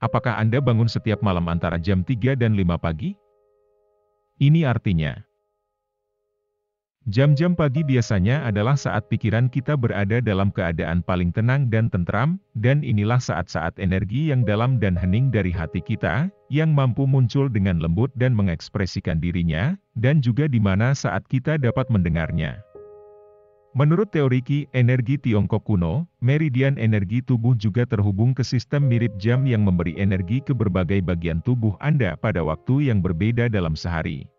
Apakah Anda bangun setiap malam antara jam 3 dan 5 pagi? Ini artinya, jam-jam pagi biasanya adalah saat pikiran kita berada dalam keadaan paling tenang dan tentram, dan inilah saat-saat energi yang dalam dan hening dari hati kita, yang mampu muncul dengan lembut dan mengekspresikan dirinya, dan juga di mana saat kita dapat mendengarnya. Menurut teori Qi, energi Tiongkok kuno, meridian energi tubuh juga terhubung ke sistem mirip jam yang memberi energi ke berbagai bagian tubuh Anda pada waktu yang berbeda dalam sehari.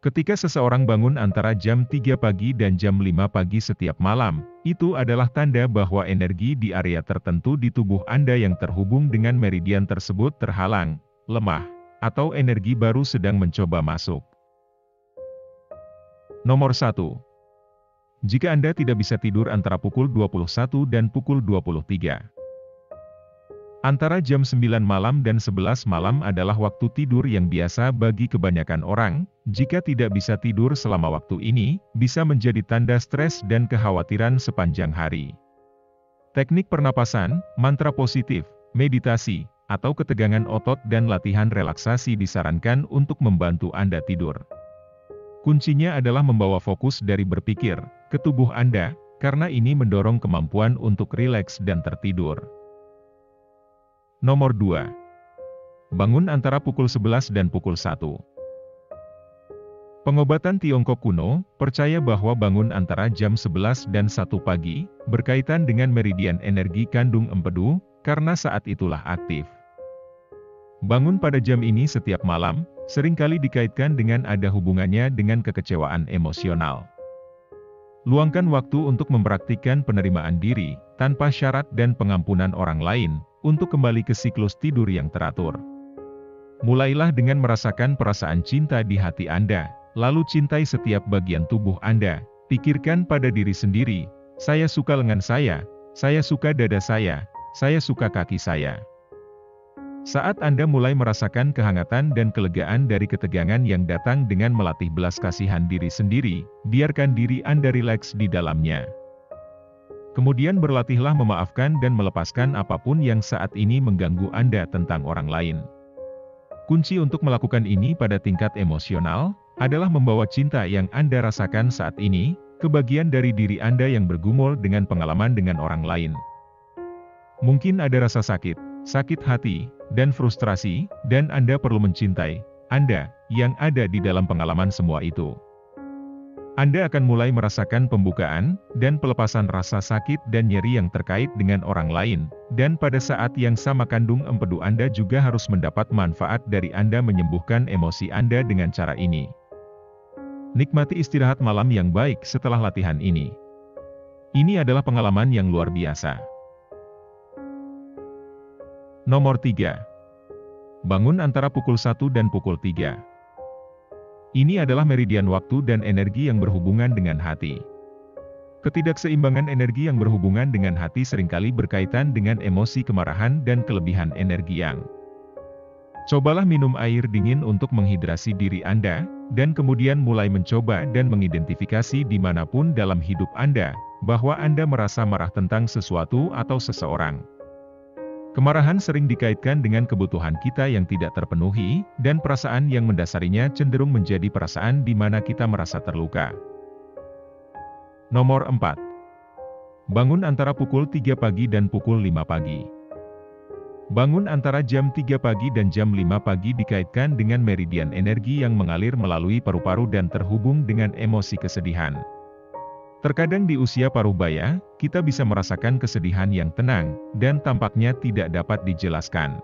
Ketika seseorang bangun antara jam 3 pagi dan jam 5 pagi setiap malam, itu adalah tanda bahwa energi di area tertentu di tubuh Anda yang terhubung dengan meridian tersebut terhalang, lemah, atau energi baru sedang mencoba masuk. Nomor 1. Jika Anda tidak bisa tidur antara pukul 21 dan pukul 23. Antara jam 9 malam dan 11 malam adalah waktu tidur yang biasa bagi kebanyakan orang. Jika tidak bisa tidur selama waktu ini, bisa menjadi tanda stres dan kekhawatiran sepanjang hari. Teknik pernapasan, mantra positif, meditasi, atau ketegangan otot dan latihan relaksasi disarankan untuk membantu Anda tidur. Kuncinya adalah membawa fokus dari berpikir ke tubuh Anda, karena ini mendorong kemampuan untuk rileks dan tertidur. Nomor 2. Bangun antara pukul 11 dan pukul 1. Pengobatan Tiongkok kuno percaya bahwa bangun antara jam 11 dan 1 pagi, berkaitan dengan meridian energi kandung empedu, karena saat itulah aktif. Bangun pada jam ini setiap malam, seringkali dikaitkan dengan ada hubungannya dengan kekecewaan emosional. Luangkan waktu untuk mempraktikkan penerimaan diri, tanpa syarat dan pengampunan orang lain, untuk kembali ke siklus tidur yang teratur. Mulailah dengan merasakan perasaan cinta di hati Anda, lalu cintai setiap bagian tubuh Anda. Pikirkan pada diri sendiri, saya suka lengan saya suka dada saya suka kaki saya. Saat Anda mulai merasakan kehangatan dan kelegaan dari ketegangan yang datang dengan melatih belas kasihan diri sendiri, biarkan diri Anda rileks di dalamnya. Kemudian berlatihlah memaafkan dan melepaskan apapun yang saat ini mengganggu Anda tentang orang lain. Kunci untuk melakukan ini pada tingkat emosional, adalah membawa cinta yang Anda rasakan saat ini, ke bagian dari diri Anda yang bergumul dengan pengalaman dengan orang lain. Mungkin ada rasa sakit hati, dan frustrasi, dan Anda perlu mencintai Anda, yang ada di dalam pengalaman semua itu. Anda akan mulai merasakan pembukaan, dan pelepasan rasa sakit dan nyeri yang terkait dengan orang lain, dan pada saat yang sama kandung empedu Anda juga harus mendapat manfaat dari Anda menyembuhkan emosi Anda dengan cara ini. Nikmati istirahat malam yang baik setelah latihan ini. Ini adalah pengalaman yang luar biasa. Nomor 3. Bangun antara pukul 1 dan pukul 3. Ini adalah meridian waktu dan energi yang berhubungan dengan hati. Ketidakseimbangan energi yang berhubungan dengan hati seringkali berkaitan dengan emosi kemarahan dan kelebihan energi yang. Cobalah minum air dingin untuk menghidrasi diri Anda, dan kemudian mulai mencoba dan mengidentifikasi dimanapun dalam hidup Anda, bahwa Anda merasa marah tentang sesuatu atau seseorang. Kemarahan sering dikaitkan dengan kebutuhan kita yang tidak terpenuhi, dan perasaan yang mendasarinya cenderung menjadi perasaan di mana kita merasa terluka. Nomor 4. Bangun antara pukul 3 pagi dan pukul 5 pagi. Bangun antara jam 3 pagi dan jam 5 pagi dikaitkan dengan meridian energi yang mengalir melalui paru-paru dan terhubung dengan emosi kesedihan. Terkadang di usia paruh baya, kita bisa merasakan kesedihan yang tenang, dan tampaknya tidak dapat dijelaskan.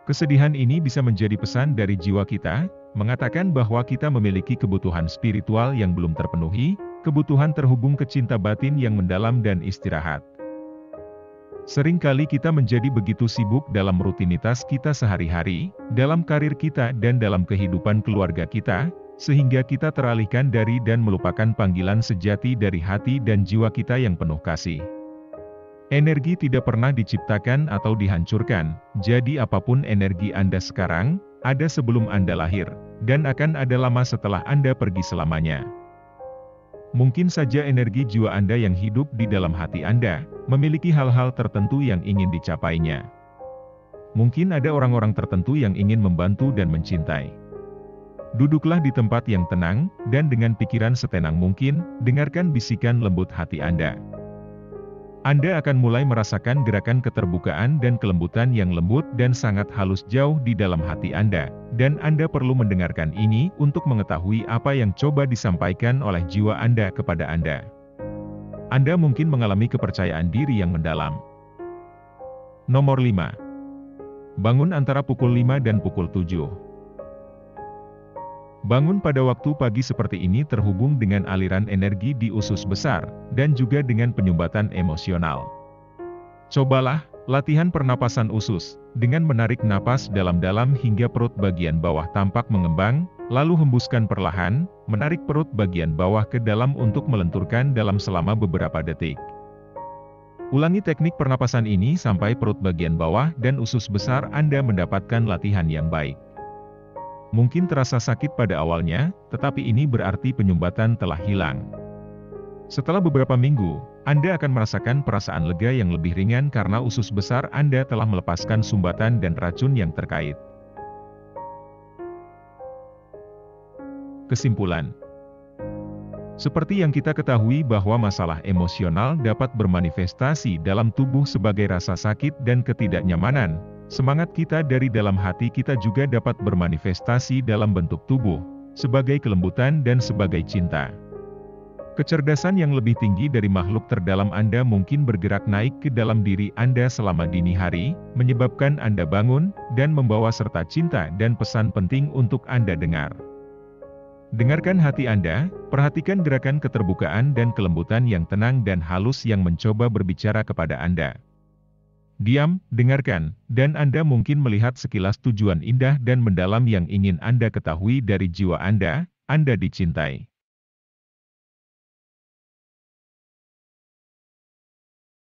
Kesedihan ini bisa menjadi pesan dari jiwa kita, mengatakan bahwa kita memiliki kebutuhan spiritual yang belum terpenuhi, kebutuhan terhubung ke cinta batin yang mendalam dan istirahat. Seringkali kita menjadi begitu sibuk dalam rutinitas kita sehari-hari, dalam karir kita dan dalam kehidupan keluarga kita, sehingga kita teralihkan dari dan melupakan panggilan sejati dari hati dan jiwa kita yang penuh kasih. Energi tidak pernah diciptakan atau dihancurkan, jadi apapun energi Anda sekarang, ada sebelum Anda lahir, dan akan ada lama setelah Anda pergi selamanya. Mungkin saja energi jiwa Anda yang hidup di dalam hati Anda, memiliki hal-hal tertentu yang ingin dicapainya. Mungkin ada orang-orang tertentu yang ingin membantu dan mencintai. Duduklah di tempat yang tenang, dan dengan pikiran setenang mungkin, dengarkan bisikan lembut hati Anda. Anda akan mulai merasakan gerakan keterbukaan dan kelembutan yang lembut dan sangat halus jauh di dalam hati Anda, dan Anda perlu mendengarkan ini untuk mengetahui apa yang coba disampaikan oleh jiwa Anda kepada Anda. Anda mungkin mengalami kepercayaan diri yang mendalam. Nomor 5. Bangun antara pukul 5 dan pukul 7. Bangun pada waktu pagi seperti ini terhubung dengan aliran energi di usus besar, dan juga dengan penyumbatan emosional. Cobalah, latihan pernapasan usus, dengan menarik napas dalam-dalam hingga perut bagian bawah tampak mengembang, lalu hembuskan perlahan, menarik perut bagian bawah ke dalam untuk melenturkan dalam selama beberapa detik. Ulangi teknik pernapasan ini sampai perut bagian bawah dan usus besar Anda mendapatkan latihan yang baik. Mungkin terasa sakit pada awalnya, tetapi ini berarti penyumbatan telah hilang. Setelah beberapa minggu, Anda akan merasakan perasaan lega yang lebih ringan karena usus besar Anda telah melepaskan sumbatan dan racun yang terkait. Kesimpulan. Seperti yang kita ketahui bahwa masalah emosional dapat bermanifestasi dalam tubuh sebagai rasa sakit dan ketidaknyamanan, semangat kita dari dalam hati kita juga dapat bermanifestasi dalam bentuk tubuh, sebagai kelembutan dan sebagai cinta. Kecerdasan yang lebih tinggi dari makhluk terdalam Anda mungkin bergerak naik ke dalam diri Anda selama dini hari, menyebabkan Anda bangun, dan membawa serta cinta dan pesan penting untuk Anda dengar. Dengarkan hati Anda, perhatikan gerakan keterbukaan dan kelembutan yang tenang dan halus yang mencoba berbicara kepada Anda. Diam, dengarkan, dan Anda mungkin melihat sekilas tujuan indah dan mendalam yang ingin Anda ketahui dari jiwa Anda dicintai.